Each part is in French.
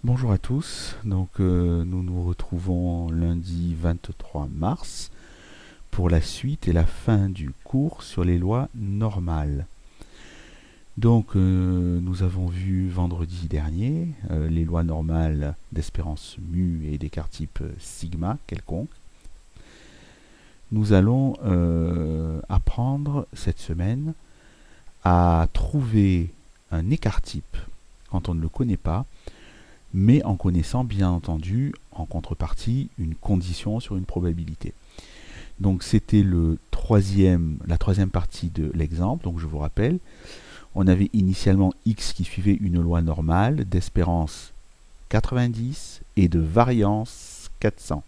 Bonjour à tous, nous nous retrouvons lundi 23 mars pour la suite et la fin du cours sur les lois normales. Nous avons vu vendredi dernier les lois normales d'espérance mu et d'écart type sigma quelconque. Nous allons apprendre cette semaine à trouver un écart type quand on ne le connaît pas, mais en connaissant bien entendu en contrepartie une condition sur une probabilité. Donc c'était la troisième partie de l'exemple. Donc je vous rappelle, on avait initialement x qui suivait une loi normale d'espérance 90 et de variance 400,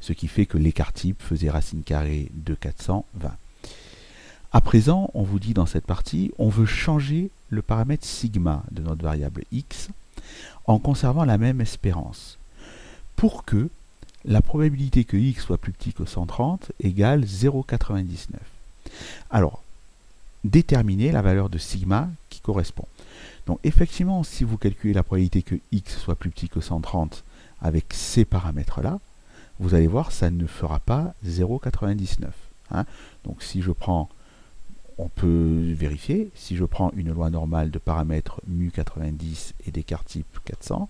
ce qui fait que l'écart type faisait racine carrée de 420. À présent, on vous dit dans cette partie, on veut changer le paramètre sigma de notre variable x en conservant la même espérance, pour que la probabilité que x soit plus petit que 130 égale 0,99. Alors, déterminer la valeur de sigma qui correspond. Donc effectivement, si vous calculez la probabilité que x soit plus petit que 130 avec ces paramètres-là, vous allez voir, ça ne fera pas 0,99. Donc si je prends, on peut vérifier, si je prends une loi normale de paramètres mu 90 et d'écart type 400,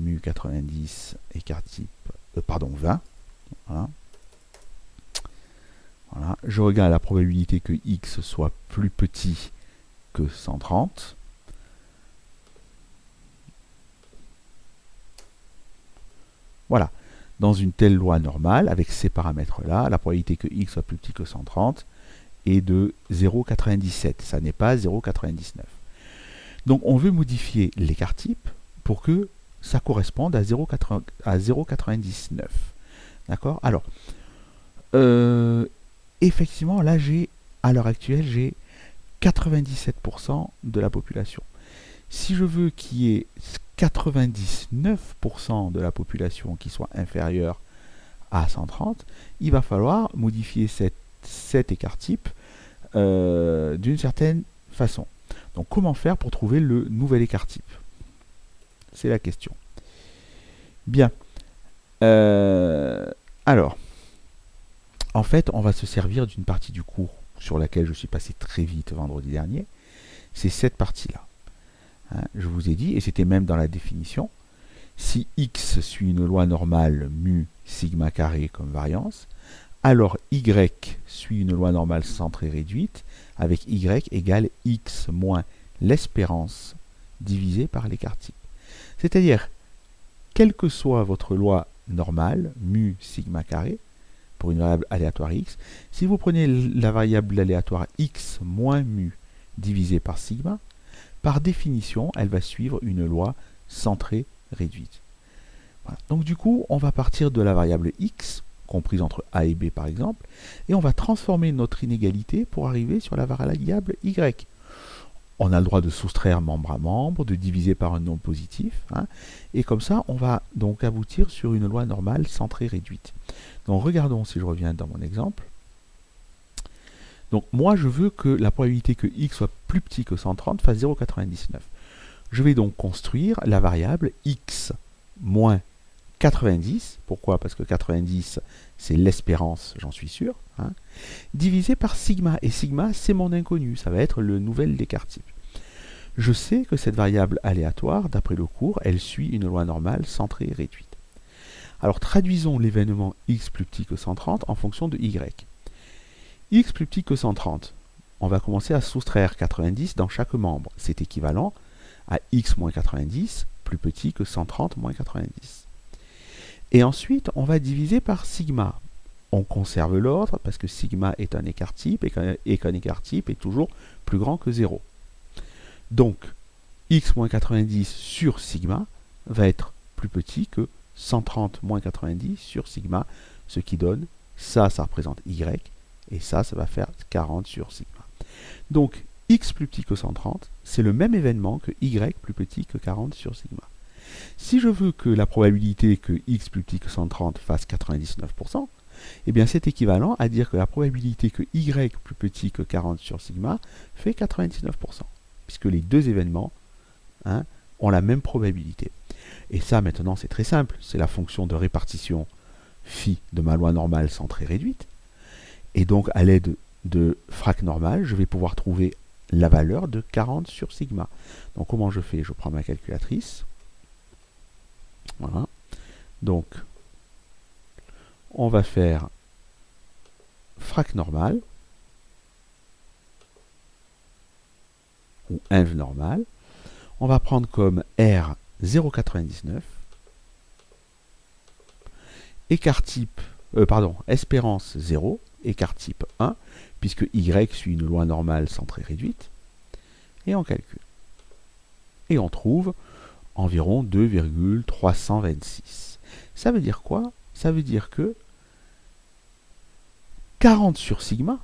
mu 90 écart type, 20, voilà. Voilà. Je regarde la probabilité que x soit plus petit que 130. Voilà. Dans une telle loi normale, avec ces paramètres-là, la probabilité que x soit plus petit que 130 est de 0,97. Ça n'est pas 0,99. Donc on veut modifier l'écart type pour que ça corresponde à 0,99. D'accord? Alors, effectivement, là, à l'heure actuelle, j'ai 97% de la population. Si je veux qu'il y ait 99% de la population qui soit inférieure à 130, il va falloir modifier cet écart type d'une certaine façon. Donc comment faire pour trouver le nouvel écart type? C'est la question. Bien. Alors, en fait, on va se servir d'une partie du cours sur laquelle je suis passé très vite vendredi dernier. C'est cette partie-là. Je vous ai dit, et c'était même dans la définition, si x suit une loi normale mu sigma carré comme variance, alors y suit une loi normale centrée réduite, avec y égale x moins l'espérance divisé par l'écart type. C'est-à-dire, quelle que soit votre loi normale, mu sigma carré, pour une variable aléatoire x, si vous prenez la variable aléatoire x moins mu divisé par sigma, par définition, elle va suivre une loi centrée réduite. Voilà. Donc du coup, on va partir de la variable x, comprise entre a et b par exemple, et on va transformer notre inégalité pour arriver sur la variable y. On a le droit de soustraire membre à membre, de diviser par un nombre positif, et comme ça, on va donc aboutir sur une loi normale centrée réduite. Donc regardons si je reviens dans mon exemple. Donc moi, je veux que la probabilité que x soit plus petit que 130 fasse 0,99. Je vais donc construire la variable x moins 90, pourquoi? Parce que 90, c'est l'espérance, j'en suis sûr, divisé par sigma. Et sigma, c'est mon inconnu, ça va être le nouvel écart type. Je sais que cette variable aléatoire, d'après le cours, elle suit une loi normale centrée réduite. Alors traduisons l'événement x plus petit que 130 en fonction de y. X plus petit que 130, on va commencer à soustraire 90 dans chaque membre. C'est équivalent à x moins 90 plus petit que 130 moins 90. Et ensuite, on va diviser par sigma. On conserve l'ordre parce que sigma est un écart type et qu'un écart type est toujours plus grand que 0. Donc, x moins 90 sur sigma va être plus petit que 130 moins 90 sur sigma, ce qui donne, ça représente y, et ça va faire 40 sur sigma. Donc, x plus petit que 130, c'est le même événement que y plus petit que 40 sur sigma. Si je veux que la probabilité que x plus petit que 130 fasse 99%, eh bien c'est équivalent à dire que la probabilité que y plus petit que 40 sur sigma fait 99%, puisque les deux événements ont la même probabilité. Et ça, maintenant, c'est très simple. C'est la fonction de répartition phi de ma loi normale centrée réduite. Et donc, à l'aide de frac normal, je vais pouvoir trouver la valeur de 40 sur sigma. Donc, comment je fais? Je prends ma calculatrice. Voilà. Donc, on va faire frac normal, ou inv normal. On va prendre comme R 0,99, écart type, espérance 0, écart type 1, puisque Y suit une loi normale centrée réduite, et on calcule. Et on trouve environ 2,326. Ça veut dire quoi? Ça veut dire que 40 sur sigma,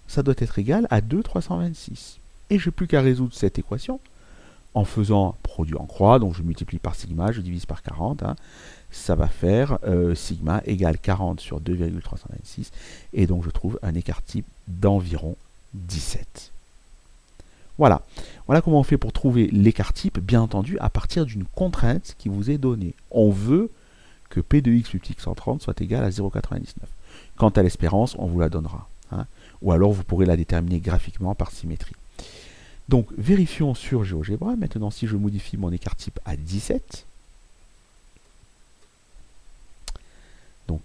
ça doit être égal à 2,326. Et je n'ai plus qu'à résoudre cette équation en faisant produit en croix, donc je multiplie par sigma, je divise par 40, hein, ça va faire sigma égale 40 sur 2,326, et donc je trouve un écart type d'environ 17. Voilà. Voilà comment on fait pour trouver l'écart type, bien entendu, à partir d'une contrainte qui vous est donnée. On veut que P de x plus x en 30 soit égal à 0,99. Quant à l'espérance, on vous la donnera. Hein, ou alors vous pourrez la déterminer graphiquement par symétrie. Donc, vérifions sur GeoGebra. Maintenant, si je modifie mon écart type à 17, donc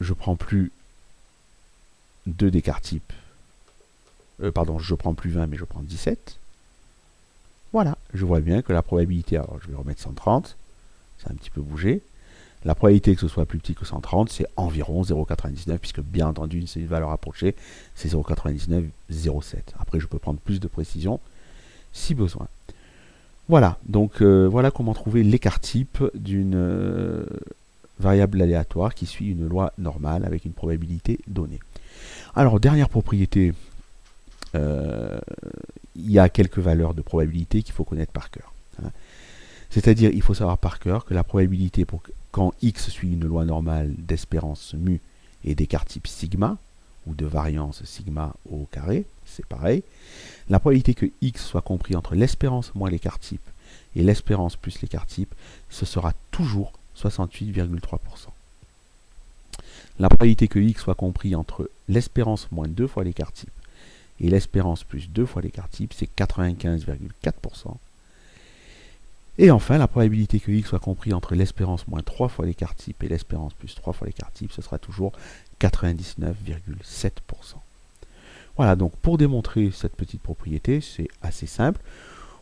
je prends plus 2 d'écart type, je prends plus 20, mais je prends 17. Voilà, je vois bien que la probabilité, alors je vais remettre 130, ça a un petit peu bougé. La probabilité que ce soit plus petit que 130, c'est environ 0,99, puisque bien entendu, c'est une valeur approchée, c'est 0,99, 0,7. Après, je peux prendre plus de précision si besoin. Voilà, donc voilà comment trouver l'écart type d'une variable aléatoire qui suit une loi normale avec une probabilité donnée. Alors, dernière propriété, il y a quelques valeurs de probabilité qu'il faut connaître par cœur. Hein. C'est-à-dire, il faut savoir par cœur que la probabilité pour quand x suit une loi normale d'espérance mu et d'écart type sigma, ou de variance sigma au carré, c'est pareil, la probabilité que x soit compris entre l'espérance moins l'écart type et l'espérance plus l'écart type, ce sera toujours 68,3%. La probabilité que x soit compris entre l'espérance moins 2 fois l'écart type et l'espérance plus 2 fois l'écart type, c'est 95,4%. Et enfin, la probabilité que x soit compris entre l'espérance moins 3 fois l'écart type et l'espérance plus 3 fois l'écart type, ce sera toujours 99,7%. Voilà, donc pour démontrer cette petite propriété, c'est assez simple.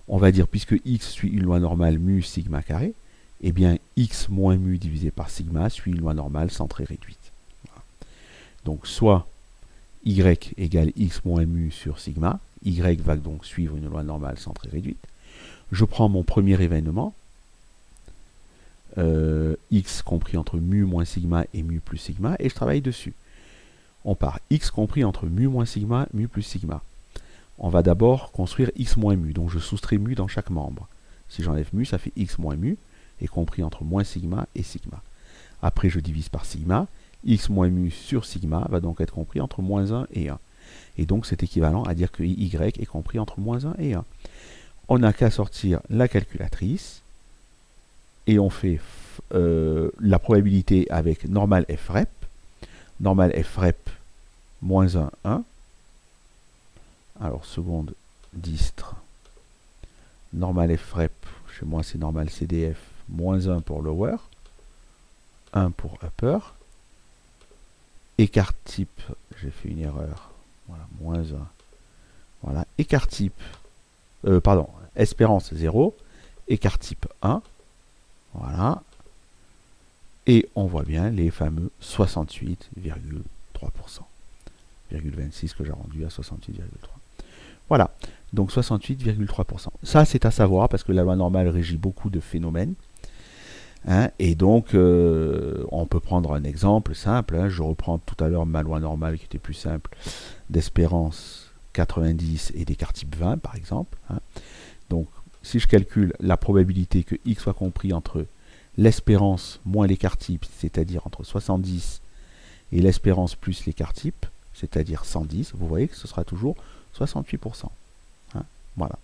On va dire, puisque x suit une loi normale mu sigma carré, eh bien x moins mu divisé par sigma suit une loi normale centrée réduite. Voilà. Donc soit y égale x moins mu sur sigma, y va donc suivre une loi normale centrée réduite. Je prends mon premier événement, x compris entre mu moins sigma et mu plus sigma, et je travaille dessus. On part x compris entre mu moins sigma, mu plus sigma. On va d'abord construire x moins mu, donc je soustrais mu dans chaque membre. Si j'enlève mu, ça fait x moins mu, et compris entre moins sigma et sigma. Après, je divise par sigma, x moins mu sur sigma va donc être compris entre moins 1 et 1. Et donc c'est équivalent à dire que y est compris entre moins 1 et 1. On n'a qu'à sortir la calculatrice et on fait la probabilité avec normal frep. Normal frep moins 1, 1. Alors seconde distre. Normal frep, chez moi c'est normal CDF, moins 1 pour lower, 1 pour upper. Écart type, j'ai fait une erreur. Voilà, moins 1. Voilà, écart type, espérance 0, écart type 1, voilà, et on voit bien les fameux 68,3%, 26 que j'ai rendu à 68,3. Voilà, donc 68,3%. Ça, c'est à savoir parce que la loi normale régit beaucoup de phénomènes. Hein, et donc, on peut prendre un exemple simple. Hein, je reprends tout à l'heure ma loi normale qui était plus simple, d'espérance 90 et d'écart type 20, par exemple. Hein. Donc, si je calcule la probabilité que x soit compris entre l'espérance moins l'écart type, c'est-à-dire entre 70 et l'espérance plus l'écart type, c'est-à-dire 110, vous voyez que ce sera toujours 68%. Hein, voilà.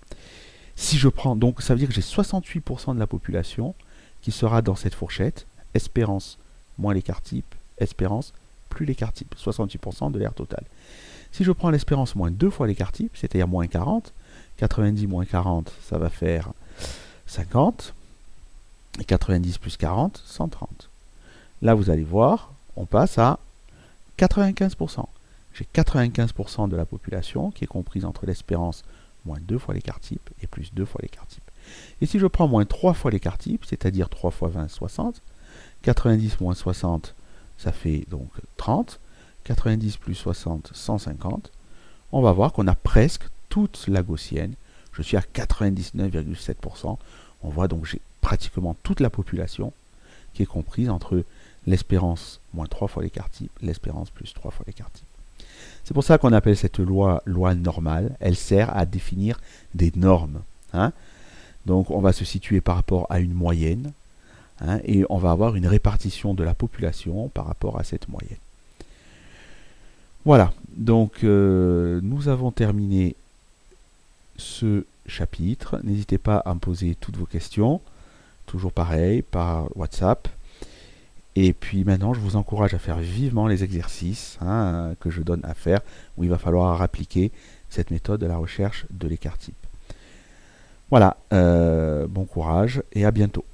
Si je prends, donc ça veut dire que j'ai 68% de la population qui sera dans cette fourchette, espérance moins l'écart type, espérance plus l'écart type, 68% de l'air total. Si je prends l'espérance moins 2 fois l'écart type, c'est-à-dire moins 40, 90 moins 40, ça va faire 50, et 90 plus 40, 130. Là, vous allez voir, on passe à 95%. J'ai 95% de la population qui est comprise entre l'espérance moins 2 fois l'écart type et plus 2 fois l'écart type. Et si je prends moins 3 fois l'écart type, c'est-à-dire 3 fois 20, 60, 90 moins 60, ça fait donc 30, 90 plus 60, 150, on va voir qu'on a presque toute la gaussienne. Je suis à 99,7%. On voit donc j'ai pratiquement toute la population qui est comprise entre l'espérance moins 3 fois l'écart type, l'espérance plus 3 fois l'écart type. C'est pour ça qu'on appelle cette loi normale. Elle sert à définir des normes. Donc on va se situer par rapport à une moyenne, et on va avoir une répartition de la population par rapport à cette moyenne. Voilà, donc nous avons terminé ce chapitre. N'hésitez pas à me poser toutes vos questions, toujours pareil, par WhatsApp. Et puis maintenant, je vous encourage à faire vivement les exercices que je donne à faire, où il va falloir appliquer cette méthode de la recherche de l'écart type. Voilà, bon courage et à bientôt.